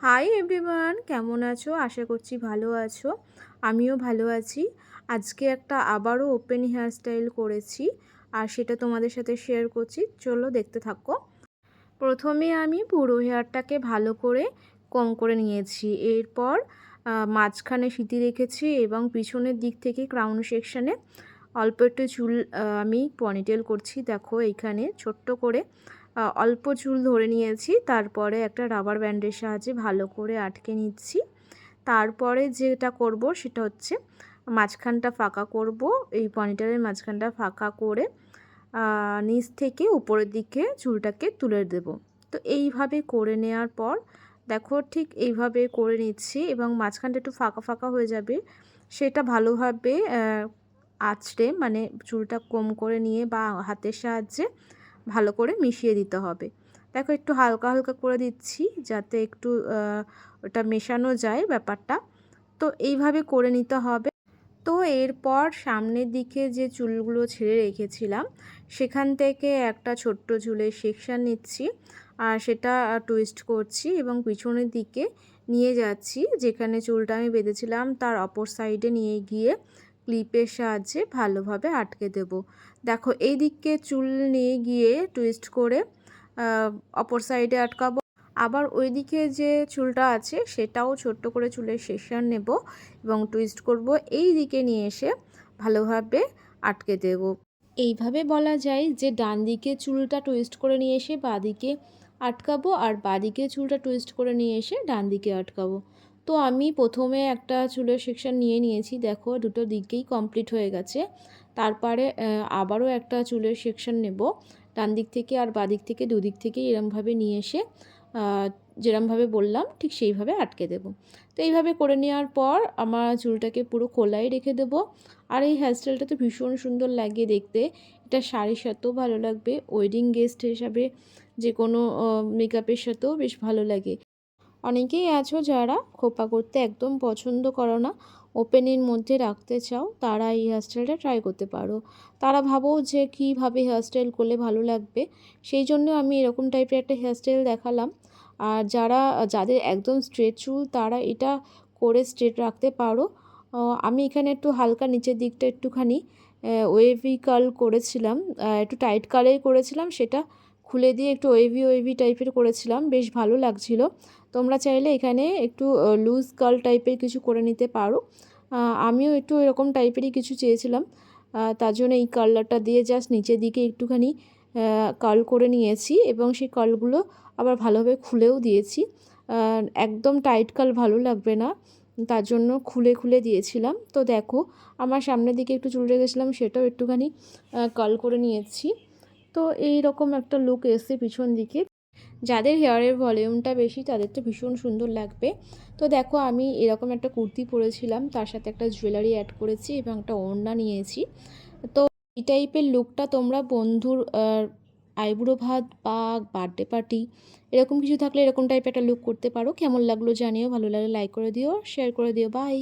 Hi everyone, কেমন আছো? আশা করছি ভালো আছো। আমিও ভালো আছি। আজকে একটা আবারও ওপেন হেয়ার স্টাইল করেছি, আর সেটা তোমাদের সাথে শেয়ার করছি। চলো দেখতে থাকো। প্রথমে আমি পুরো হেয়ারটাকে ভালো করে কম করে নিয়েছি। এরপর মাঝখানে সিঁথি রেখেছি এবং পিছনের দিক থেকে ক্রাউন সেকশানে অল্প একটু চুল আমি পনিটেল করছি। দেখো এইখানে ছোট্ট করে অল্প চুল ধরে নিয়েছি, তারপরে একটা রাবার ব্যান্ডের সাহায্যে ভালো করে আটকে নিচ্ছি। তারপরে যেটা করব সেটা হচ্ছে মাঝখানটা ফাঁকা করব। এই পনিটেলের মাঝখানটা ফাঁকা করে নিচ থেকে উপরের দিকে চুলটাকে তুলে দেব। তো এইভাবে করে নেওয়ার পর দেখো ঠিক এইভাবে করে নিচ্ছি এবং মাঝখানটা একটু ফাঁকা ফাঁকা হয়ে যাবে, সেটা ভালোভাবে আঁচড়ে মানে চুলটা কম করে নিয়ে বা হাতের সাহায্যে ভালো করে মিশিয়ে দিতে হবে। দেখো একটু হালকা হালকা করে দিচ্ছি যাতে একটু ওটা মেশানো যায় ব্যাপারটা। তো এইভাবে করে নিতে হবে। তো এরপর সামনের দিকে যে চুলগুলো ছেড়ে রেখেছিলাম সেখান থেকে একটা ছোট্ট চুলের সেকশান নিচ্ছি, আর সেটা টুইস্ট করছি এবং পিছনের দিকে নিয়ে যাচ্ছি। যেখানে চুলটা আমি বেঁধেছিলাম তার অপর সাইডে নিয়ে গিয়ে ক্লিপের সাহায্যে ভালোভাবে আটকে দেব। দেখো এই দিকে চুল নিয়ে গিয়ে টুইস্ট করে অপর সাইডে আটকাবো। আবার ওইদিকে যে চুলটা আছে সেটাও ছোট্ট করে চুলের সেকশন নেব এবং টুইস্ট করব, এই দিকে নিয়ে এসে ভালোভাবে আটকে দেব। এইভাবে বলা যায় যে ডান দিকে চুলটা টুইস্ট করে নিয়ে এসে বাঁদিকে আটকাবো, আর বাঁদিকে চুলটা টুইস্ট করে নিয়ে এসে ডান দিকে আটকাবো। তো আমি প্রথমে একটা চুলের সেকশন নিয়ে নিয়েছি, দেখো দুটো দিকেই কমপ্লিট হয়ে গেছে। তারপরে আবারও একটা চুলের সেকশন নেব ডান দিক থেকে আর বাঁদিক থেকে, দুদিক থেকে এরমভাবে নিয়ে এসে যেরমভাবে বললাম ঠিক সেইভাবে আটকে দেব। তো এইভাবে করে নেওয়ার পর আমার চুলটাকে পুরো খোলাই রেখে দেব। আর এই হেয়ারস্টাইলটা তো ভীষণ সুন্দর লাগে দেখতে, এটা শাড়ির সাথেও ভালো লাগবে, ওয়েডিং গেস্ট হিসাবে যে কোনো মেকআপের সাথেও বেশ ভালো লাগে। অনেকেই আছো যারা খোপা করতে একদম পছন্দ করো না, ওপেনের মধ্যে রাখতে চাও, তারা এই হেয়ারস্টাইলটা ট্রাই করতে পারো। তারা ভাবো যে কীভাবে হেয়ারস্টাইল করলে ভালো লাগবে, সেই জন্য আমি এরকম টাইপের একটা হেয়ারস্টাইল দেখালাম। আর যাদের একদম স্ট্রেট চুল তারা এটা করে স্ট্রেট রাখতে পারো। আমি এখানে একটু হালকা নিচের দিকটা একটুখানি ওয়েভি কার্ল করেছিলাম, একটু টাইট কার্লে করেছিলাম, সেটা খুলে দিয়ে একটু ওয়েভি ওয়েভি টাইপের করেছিলাম, বেশ ভালো লাগছিল। তোমরা চাইলে এখানে একটু লুজ কার্ল টাইপের কিছু করে নিতে পারো। আমিও একটু এরকম টাইপেরই কিছু চেয়েছিলাম, তার জন্য এই কার্লারটা দিয়ে জাস্ট নিচের দিকে একটুখানি কার্ল করে নিয়েছি এবং সেই কার্লগুলো আবার ভালোভাবে খুলেও দিয়েছি। একদম টাইট কার্ল ভালো লাগবে না, তার জন্য খুলে খুলে দিয়েছিলাম। তো দেখো আমার সামনের দিকে একটু চুল রেখেছিলাম, সেটাও একটুখানি কার্ল করে নিয়েছি। তো এই রকম একটা লুক এসছে পিছন দিকে। যাদের হেয়ারের ভলিউমটা বেশি তাদের তো ভীষণ সুন্দর লাগবে। তো দেখো আমি এরকম একটা কুর্তি পরেছিলাম, তার সাথে একটা জুয়েলারি অ্যাড করেছি এবং একটা ওড়না নিয়েছি। তো এই টাইপের লুকটা তোমরা বন্ধুর আইবুড়ো ভাত বা বার্থডে পার্টি এরকম কিছু থাকলে এরকম টাইপের একটা লুক করতে পারো। কেমন লাগলো জানিও, ভালো লাগলে লাইক করে দিও, শেয়ার করে দিও। বাই।